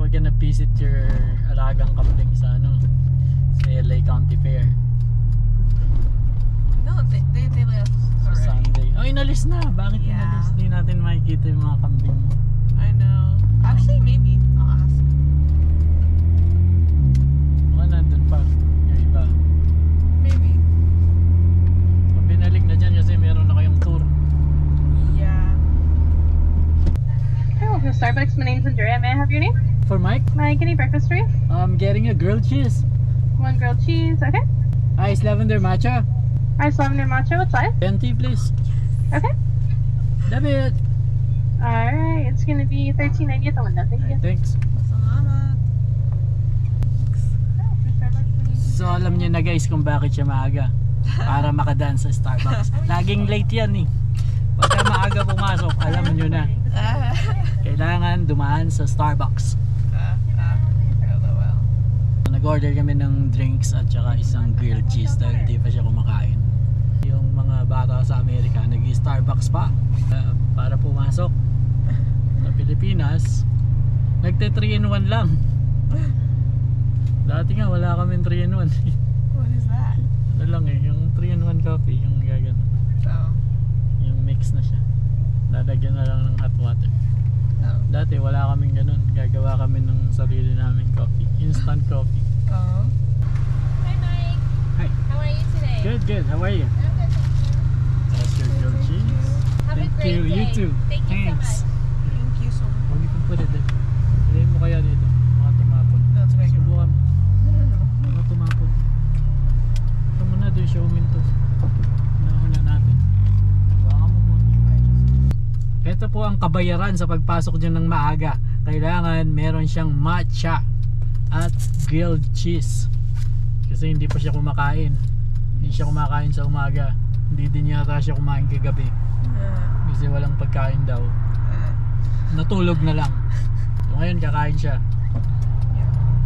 we're gonna visit your alagang kambing sa sa LA County Fair. No, they left Sa already. Sunday. Oh, inalis na. Bakit inalis? Hindi natin makikita yung mga kambing mo. I know. Actually, maybe. I'll ask. Mga nandun pa. Yung iba. Maybe. Pag binalik na dyan kasi meron na kayong tour. Yeah. Hi, welcome to Starbucks. My name's Andrea. May I have your name? For Mike, May I get any breakfast for you? I'm getting a grilled cheese. One grilled cheese. Okay. Ice lavender matcha. Ice lavender matcha. What size? Venti, please. Okay. Love it. Alright. It's going to be $13.90 at the window. Thank you. Thanks. Salamat. So alam niyo na guys kung bakit siya maaga. Para makadaan sa Starbucks. Laging late yan eh. Pagka maaga pumasok, alam niyo na. Kailangan dumaan sa Starbucks. LOL. Nag-order kami ng drinks at saka isang grilled cheese dahil di pa siya kumakain. Yung mga bata sa Amerika nag-Starbucks pa para pumasok. Sa Pilipinas, nagte 3-in-1 lang. Dati nga wala kaming 3-in-1. What is that? Ano lang eh, yung 3-in-1 coffee, yung gagano. Oh. Yung mix na siya. Lalagyan na lang ng hot water. Oh. Dati wala kaming ganun. Gagawa kami ng sarili naming coffee. Instant coffee. Oh. Hi Mike. Hi. How are you today? Good, good. How are you? I'm good, thank you. That's your grilled cheese. Have Thank a great you. day. You too. Thank you Thanks. so much. Thank you so much. Huwag itong put it there. Ilayin mo kaya dito. Mga tumapon. That's okay. Subukan mo. Mga tumapon. Ito muna doon siya huminto. Nahuna natin. Baka mo muna. Ito po ang kabayaran sa pagpasok dyan ng maaga. Kailangan meron siyang matcha at grilled cheese. Kasi hindi pa siya kumakain. Hindi siya kumakain sa umaga. Hindi din yata siya kumain kagabi. Kasi walang pagkain daw. Natulog na lang. So ngayon kakain siya.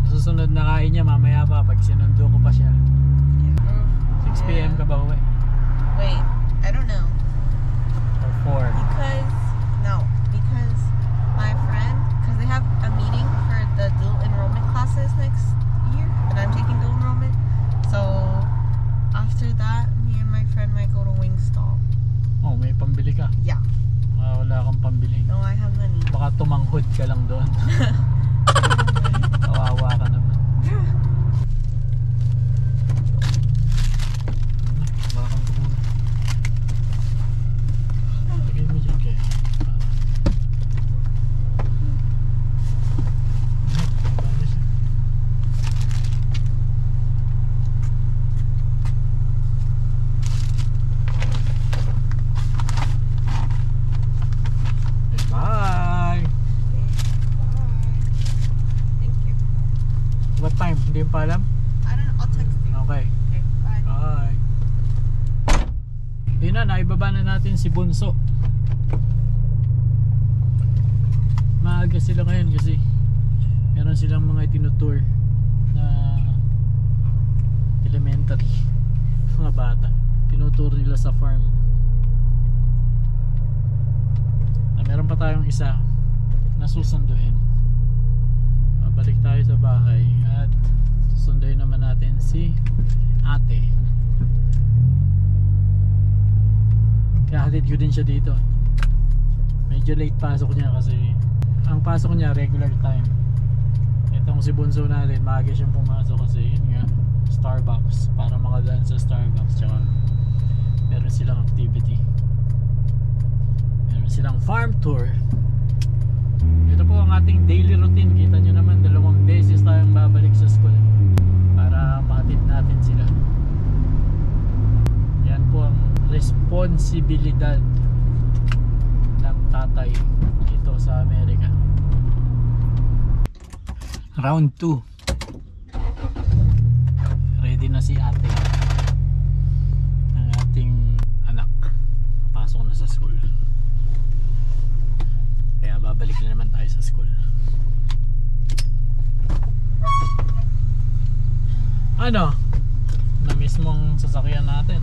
Susunod na kain niya mamaya pa pag sinundo ko pa siya. 6 PM ka ba uwi? Wait, I don't know. Or 4? Because my friend, because they have a meeting for the dual enrollment classes next year, and I'm taking dual enrollment. So after that, me and my friend might go to Wingstop. Oh, may pambili ka. Yeah. Wala kang pambili. No, I have money. Baka tumanghod ka lang doon. Kawawa ka naman. Bakang ko muna. Lagay mo dyan kayo. Bye! Thank you. What time? Hindi mo pa alam? I don't know. I'll text you. Okay. Okay, bye. Bye. Yun na, naibaba na natin si Bunso. Maaga sila ngayon kasi meron silang mga tinutour na elementary mga bata. Tinutour nila sa farm. Meron pa tayong isa na susunduin. Babalik tayo sa bahay at susunduin naman natin si ate. Kahatid ko din siya dito. Medyo late pasok niya kasi ang pasok niya regular time. Itong si Bunso natin maaga siyang pumasok kasi yun nga Starbucks, para makadaan sa Starbucks. Tsaka meron silang activity, meron silang farm tour. Ito po ang ating daily routine. Kita nyo naman 2 beses tayong babalik sa school para makatid natin sila. Yan po ang responsibilidad ng tatay dito sa Amerika. Round 2. Ready na si ate. Ang ating anak pasok na sa school. Kaya babalik na naman tayo sa school. Ano? Na mismong sasakyan natin.